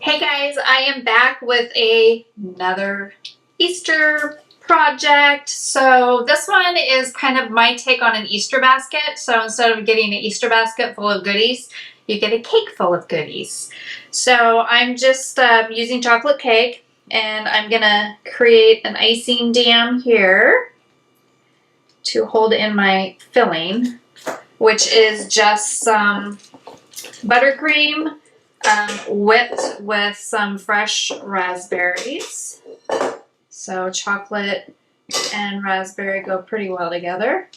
Hey guys, I am back with another Easter project. So this one is kind of my take on an Easter basket. So instead of getting an Easter basket full of goodies, you get a cake full of goodies. So I'm just using chocolate cake, and I'm gonna create an icing dam here to hold in my filling, which is just some buttercream whipped with some fresh raspberries. So chocolate and raspberry go pretty well together.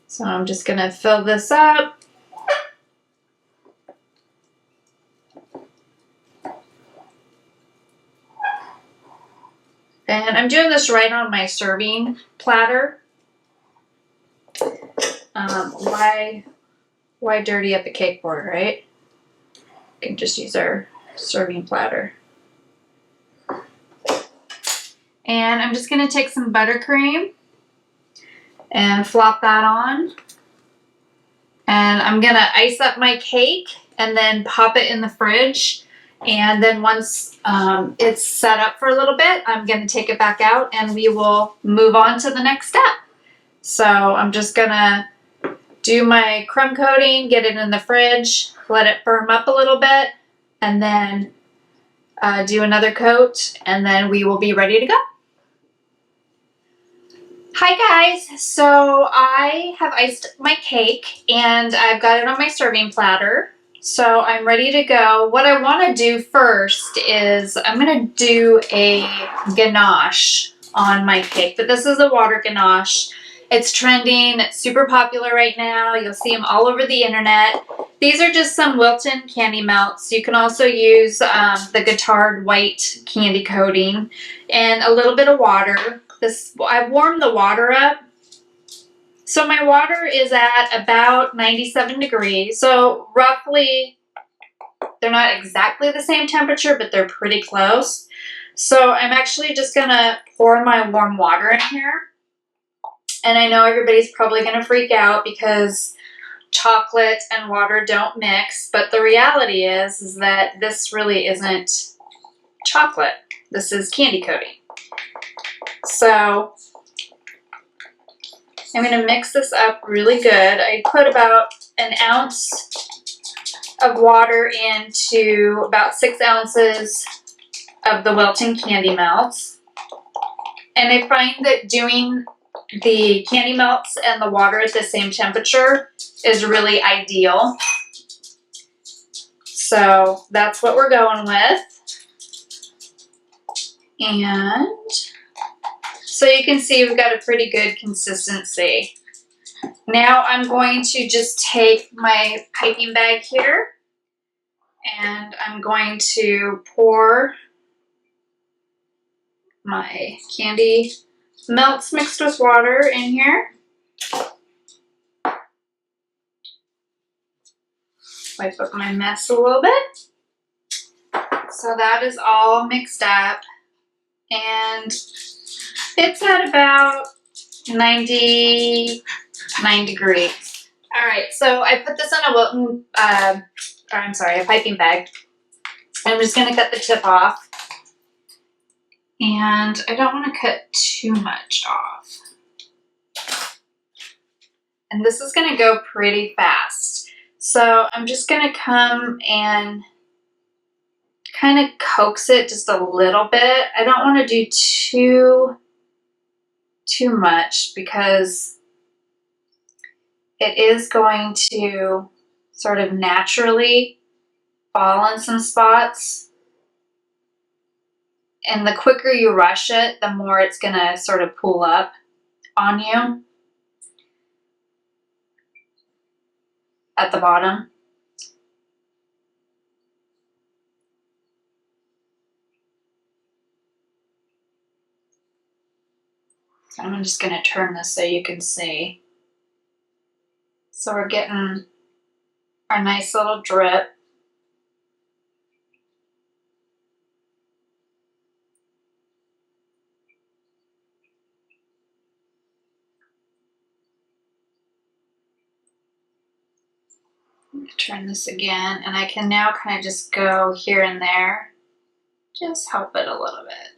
So I'm just going to fill this up. And I'm doing this right on my serving platter. Why dirty up a cake board, right? We can just use our serving platter. And I'm just going to take some buttercream and flop that on. And I'm going to ice up my cake and then pop it in the fridge. And then once it's set up for a little bit, I'm going to take it back out and we will move on to the next step. So I'm just going to do my crumb coating, get it in the fridge, let it firm up a little bit, and then do another coat, and then we will be ready to go. Hi guys, so I have iced my cake and I've got it on my serving platter. So I'm ready to go. What I want to do first is I'm going to do a ganache on my cake, but this is a water ganache. It's trending, it's super popular right now. You'll see them all over the internet. These are just some Wilton candy melts. You can also use the Guittard white candy coating and a little bit of water. I've warmed the water up. So my water is at about 97 degrees. So roughly, they're not exactly the same temperature, but they're pretty close. So I'm actually just gonna pour my warm water in here. And I know everybody's probably gonna freak out because chocolate and water don't mix, but the reality is that this really isn't chocolate. This is candy coating. So I'm going to mix this up really good. I put about an ounce of water into about 6 ounces of the Wilton candy melts. And I find that doing the candy melts and the water at the same temperature is really ideal. So that's what we're going with. And so you can see we've got a pretty good consistency. Now I'm going to just take my piping bag here and I'm going to pour my candy melts mixed with water in here. Wipe up my mess a little bit. So that is all mixed up and it's at about 99 degrees. All right, so I put this on a Wilton, a piping bag. I'm just gonna cut the tip off. And I don't wanna cut too much off. And this is gonna go pretty fast. So I'm just gonna come and kind of coax it just a little bit. I don't wanna do too much because it is going to sort of naturally fall in some spots. And the quicker you rush it, the more it's going to sort of pull up on you at the bottom. So I'm just going to turn this so you can see. So we're getting our nice little drip. Turn this again, and I can now kind of just go here and there. Just help it a little bit.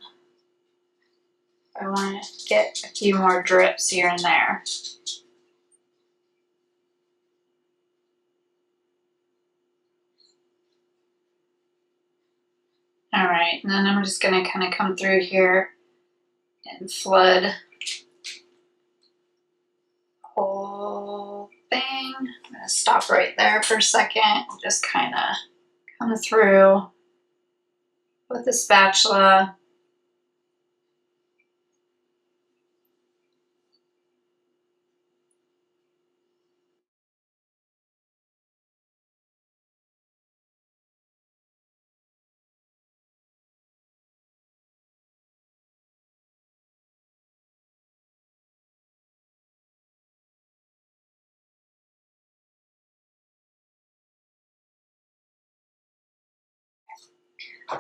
I want to get a few more drips here and there. All right, and then I'm just going to kind of come through here and flood the whole thing. I'm going to stop right there for a second and just kind of come through with the spatula.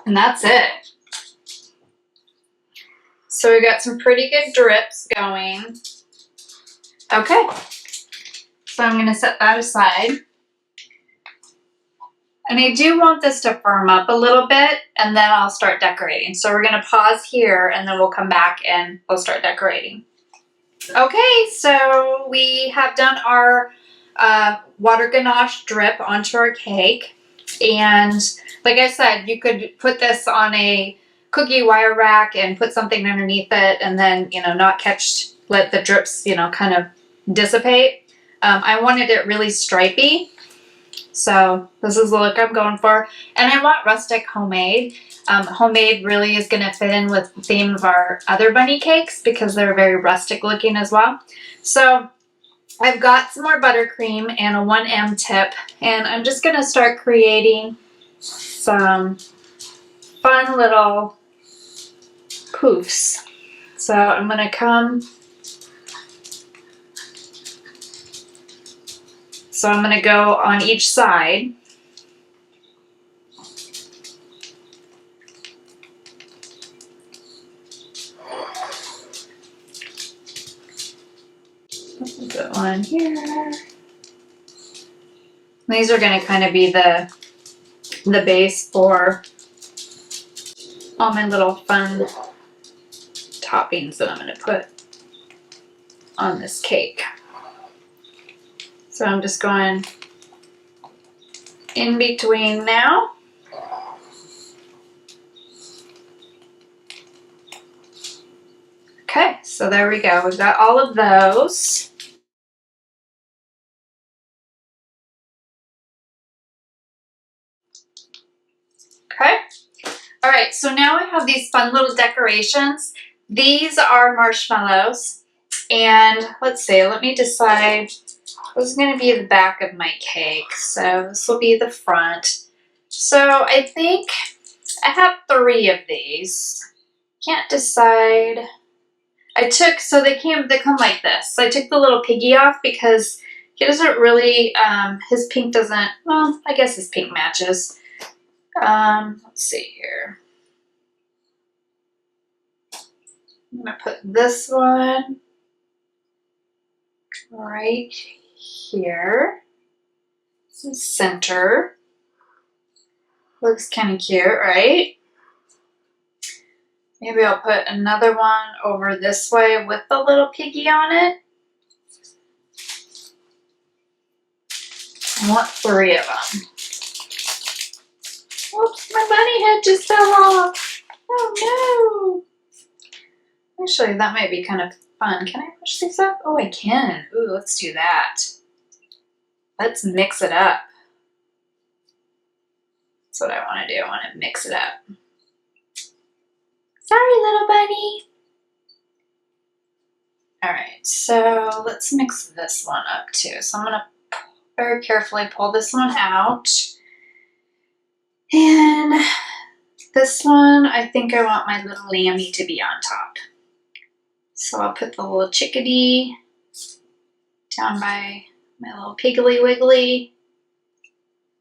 And that's it. So we got some pretty good drips going. Okay, so I'm going to set that aside. And I do want this to firm up a little bit, and then I'll start decorating. So we're going to pause here, and then we'll come back and we'll start decorating. Okay, so we have done our water ganache drip onto our cake. And like I said, you could put this on a cookie wire rack and put something underneath it, and then, you know, let the drips, you know, kind of dissipate. I wanted it really stripy. So this is the look I'm going for. And I want rustic homemade. Homemade really is going to fit in with the theme of our other bunny cakes because they're very rustic looking as well. So I've got some more buttercream and a 1M tip, and I'm just going to start creating some fun little poofs. So I'm going to come, so I'm going to go on each side. Put one here. These are going to kind of be the base for all my little fun toppings that I'm going to put on this cake. So I'm just going in between now. Okay, so there we go. We've got all of those. Okay. All right, so now I have these fun little decorations. These are marshmallows. And let's see, let me decide. This is going to be the back of my cake, so this will be the front. So I think I have 3 of these. Can't decide. So they come like this. I took the little piggy off because he doesn't really, his pink doesn't, well, I guess his pink matches. Let's see here. I'm going to put this one right here. This is center. Looks kind of cute, right? Maybe I'll put another one over this way with the little piggy on it. I want 3 of them. Whoops, my bunny head just fell off. Oh no. Actually, that might be kind of fun. Can I push these up? Oh, I can. Ooh, let's do that. Let's mix it up. That's what I want to do. I want to mix it up. Sorry, little bunny. All right, so let's mix this one up too. So I'm going to very carefully pull this one out. And this one, I think I want my little lammy to be on top. So I'll put the little chickadee down by my little piggly wiggly.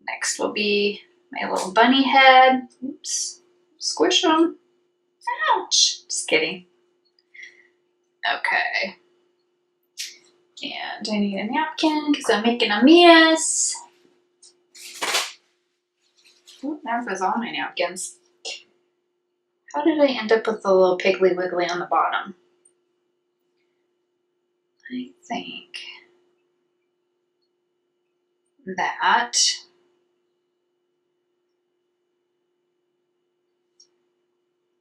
Next will be my little bunny head. Oops, squish them. Ouch, just kidding. Okay. And I need a napkin because I'm making a mess. Oh, now it was on my napkins. How did I end up with the little piggly wiggly on the bottom? I think that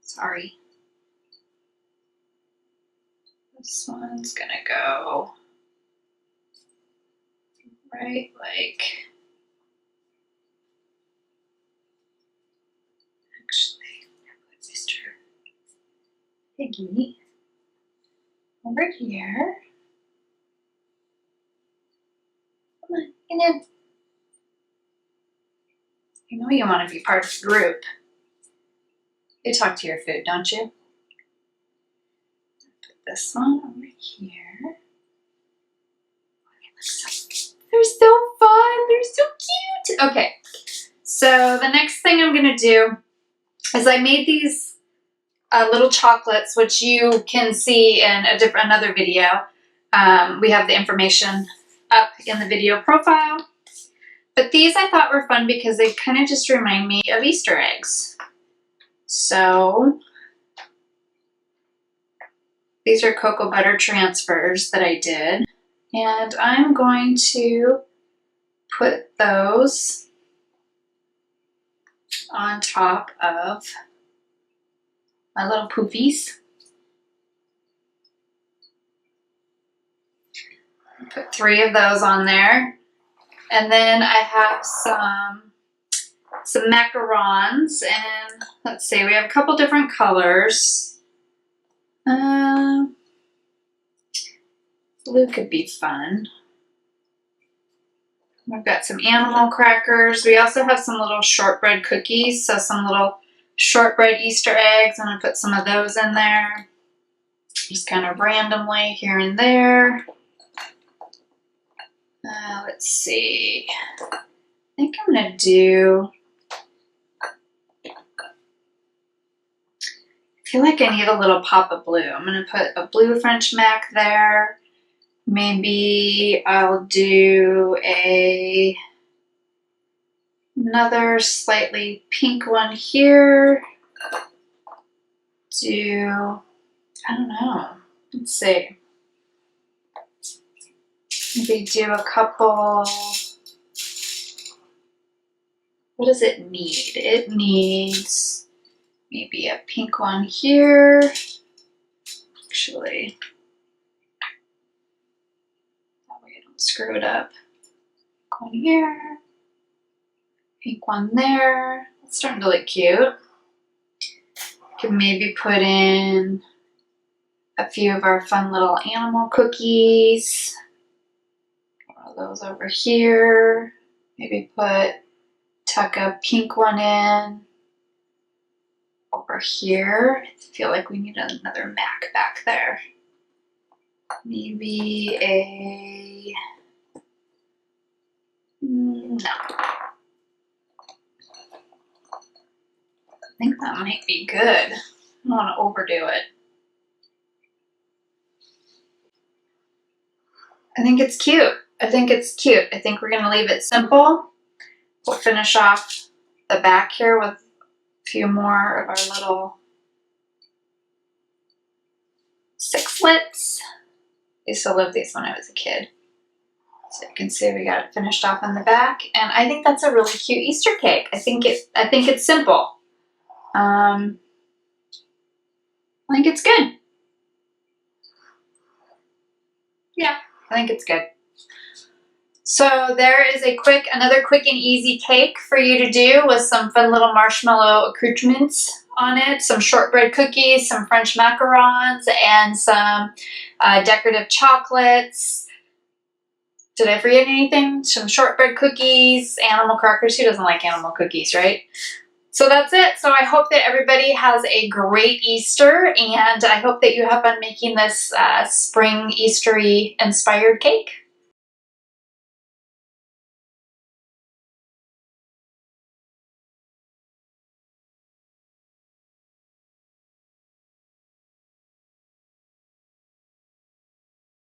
sorry. This one's gonna go right like, actually, what's Mr. Piggy over here. Come on, get in. You know you want to be part of the group. You talk to your food, don't you? Put this one over here. They're so fun. They're so cute. Okay, so the next thing I'm going to do is I made these little chocolates, which you can see in another video. We have the information up in the video profile. But these I thought were fun because they kind of just remind me of Easter eggs. So these are cocoa butter transfers that I did. And I'm going to put those on top of my little poofies. Put 3 of those on there. And then I have some macarons, and let's see, we have a couple different colors. Blue could be fun. We've got some animal crackers. We also have some little shortbread cookies, so some little shortbread Easter eggs. I'm going to put some of those in there, just kind of randomly here and there. Let's see. I think I'm going to do, I feel like I need a little pop of blue. I'm going to put a blue French mac there. Maybe I'll do another slightly pink one here. I don't know. Let's see. Maybe do a couple. What does it need? It needs maybe a pink one here. Actually, that way I don't screw it up. One here, pink one there. It's starting to look cute. Could maybe put in a few of our fun little animal cookies. Those over here. Maybe tuck a pink one in over here. I feel like we need another mac back there. Maybe no. I think that might be good. I don't want to overdo it. I think it's cute. I think it's cute. I think we're going to leave it simple. We'll finish off the back here with a few more of our little sixlets. I used to love these when I was a kid. So you can see we got it finished off on the back. And I think that's a really cute Easter cake. I think it's simple. I think it's good. Yeah, I think it's good. So there is another quick and easy cake for you to do with some fun little marshmallow accoutrements on it, some shortbread cookies, some French macarons, and some decorative chocolates. Did I forget anything? Some shortbread cookies, animal crackers. Who doesn't like animal cookies, right? So that's it. So I hope that everybody has a great Easter, and I hope that you have fun making this spring Eastery inspired cake.